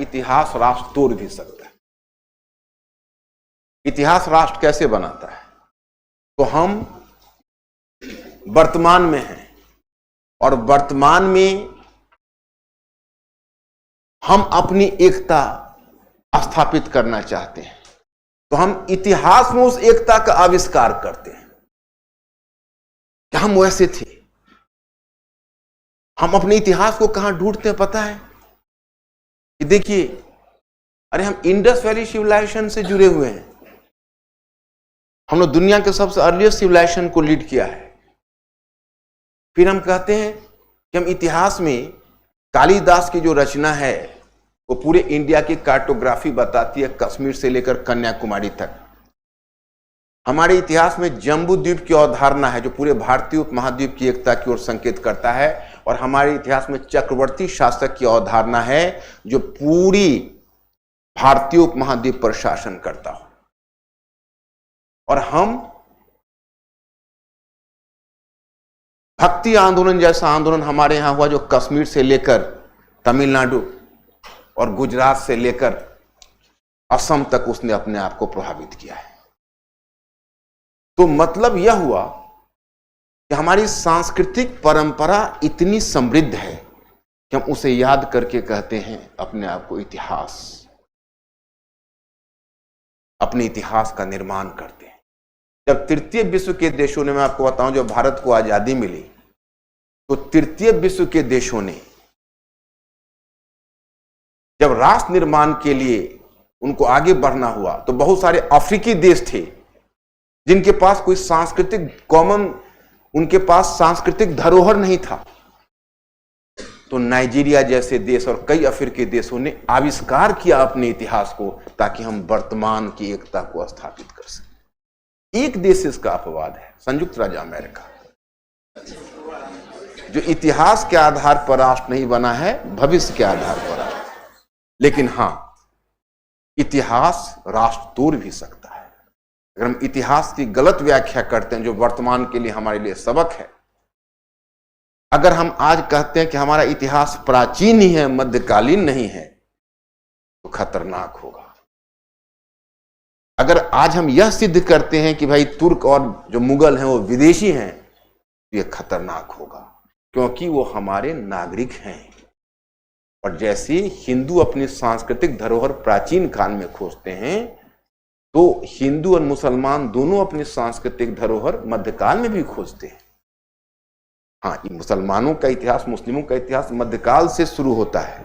इतिहास राष्ट्र तोड़ भी सकता है। इतिहास राष्ट्र कैसे बनाता है? तो हम वर्तमान में हैं और वर्तमान में हम अपनी एकता स्थापित करना चाहते हैं, तो हम इतिहास में उस एकता का आविष्कार करते हैं कि हम वैसे थे। हम अपने इतिहास को कहां ढूंढते हैं पता है? कि देखिए, अरे हम इंडस वैली सिविलाइजेशन से जुड़े हुए हैं। हम लोग दुनिया के सबसे अर्लीस्ट सिविलाइजेशन को लीड किया है। फिर हम कहते हैं कि हम इतिहास में कालिदास की जो रचना है वो पूरे इंडिया की कार्टोग्राफी बताती है, कश्मीर से लेकर कन्याकुमारी तक। हमारे इतिहास में जम्बू द्वीप की अवधारणा है जो पूरे भारतीय उपमहाद्वीप की एकता की ओर संकेत करता है, और हमारे इतिहास में चक्रवर्ती शासक की अवधारणा है जो पूरी भारतीय उपमहाद्वीप पर शासन करता हो। और हम भक्ति आंदोलन जैसा आंदोलन हमारे यहां हुआ जो कश्मीर से लेकर तमिलनाडु और गुजरात से लेकर असम तक उसने अपने आप को प्रभावित किया है। तो मतलब यह हुआ कि हमारी सांस्कृतिक परंपरा इतनी समृद्ध है कि हम उसे याद करके कहते हैं अपने आप को इतिहास, अपने इतिहास का निर्माण करते हैं। जब तृतीय विश्व के देशों ने, मैं आपको बताऊं, जब भारत को आजादी मिली तो तृतीय विश्व के देशों ने जब राष्ट्र निर्माण के लिए उनको आगे बढ़ना हुआ तो बहुत सारे अफ्रीकी देश थे जिनके पास कोई सांस्कृतिक कॉमन, उनके पास सांस्कृतिक धरोहर नहीं था। तो नाइजीरिया जैसे देश और कई अफ्रीकी देशों ने आविष्कार किया अपने इतिहास को ताकि हम वर्तमान की एकता को स्थापित कर सकें। एक देश इसका अपवाद है, संयुक्त राज्य अमेरिका, जो इतिहास के आधार पर राष्ट्र नहीं बना है, भविष्य के आधार पर राष्ट्र। लेकिन हां, इतिहास राष्ट्र तोड़ भी सकता है अगर हम इतिहास की गलत व्याख्या करते हैं जो वर्तमान के लिए हमारे लिए सबक है। अगर हम आज कहते हैं कि हमारा इतिहास प्राचीन ही है, मध्यकालीन नहीं है, तो खतरनाक होगा। अगर आज हम यह सिद्ध करते हैं कि भाई तुर्क और जो मुगल हैं वो विदेशी हैं, तो यह खतरनाक होगा, क्योंकि वो हमारे नागरिक हैं। और जैसे हिंदू अपनी सांस्कृतिक धरोहर प्राचीन काल में खोजते हैं, तो हिंदू और मुसलमान दोनों अपनी सांस्कृतिक धरोहर मध्यकाल में भी खोजते हैं। हाँ, मुसलमानों का इतिहास, मुस्लिमों का इतिहास मध्यकाल से शुरू होता है।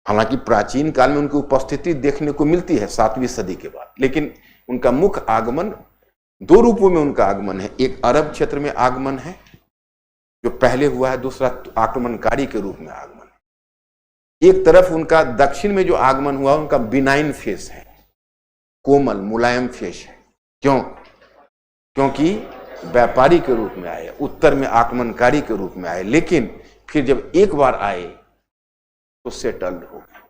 हालांकि प्राचीन काल में उनकी उपस्थिति देखने को मिलती है 7वीं सदी के बाद, लेकिन उनका मुख्य आगमन दो रूपों में उनका आगमन है। एक अरब क्षेत्र में आगमन है जो पहले हुआ है, दूसरा आक्रमणकारी के रूप में आगमन है। एक तरफ उनका दक्षिण में जो आगमन हुआ उनका बिनाइन फेस है, कोमल मुलायम फेस है। क्यों? क्योंकि व्यापारी के रूप में आए, उत्तर में आक्रमणकारी के रूप में आए, लेकिन फिर जब एक बार आए तो सेटल्ड हो गए,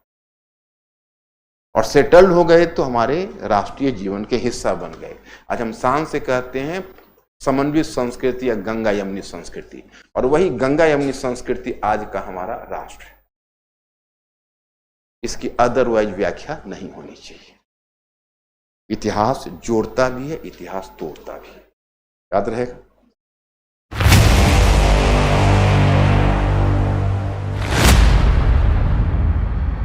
और सेटल्ड हो गए तो हमारे राष्ट्रीय जीवन के हिस्सा बन गए। आज हम शान से कहते हैं समन्वित संस्कृति या गंगा यमुनी संस्कृति, और वही गंगा यमुनी संस्कृति आज का हमारा राष्ट्र है। इसकी अदरवाइज व्याख्या नहीं होनी चाहिए। इतिहास जोड़ता भी है, इतिहास तोड़ता भी है, याद रहेगा।